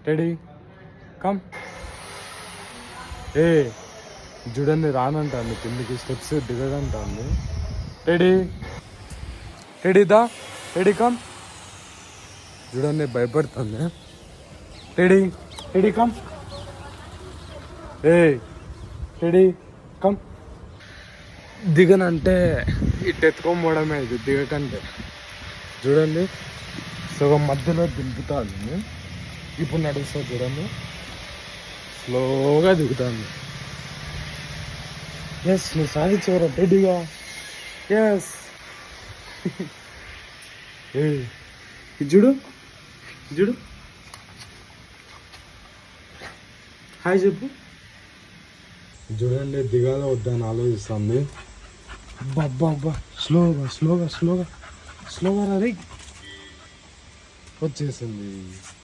Ready come. ఏ చూడండి రానంటాను కిందికి స్టెప్స్ దిగడంటాను. రెడీ రెడీ దా రెడీ కమ్. చూడండి భయపడుతుంది. Ready ready come. ఏ రెడీ కమ్. దిగనంటే ఇటు ఎత్తుకోపోవడమే ఇది దిగకంటే. చూడండి సగం మధ్యలో దింపుతాను. ఇప్పుడు నడుస్తా చూడండి స్లోగా దిగుతాను. ఎస్ నువ్వు సాధించవరా రెడీగా. ఎస్ ఏ చూడు చూడు హాయ్ చెప్పు. చూడండి దిగాలో వద్దని ఆలోచిస్తుంది. అబ్బా అబ్బా అబ్బా స్లోగా స్లోగా స్లోగా స్లోగా రా. వచ్చేసింది.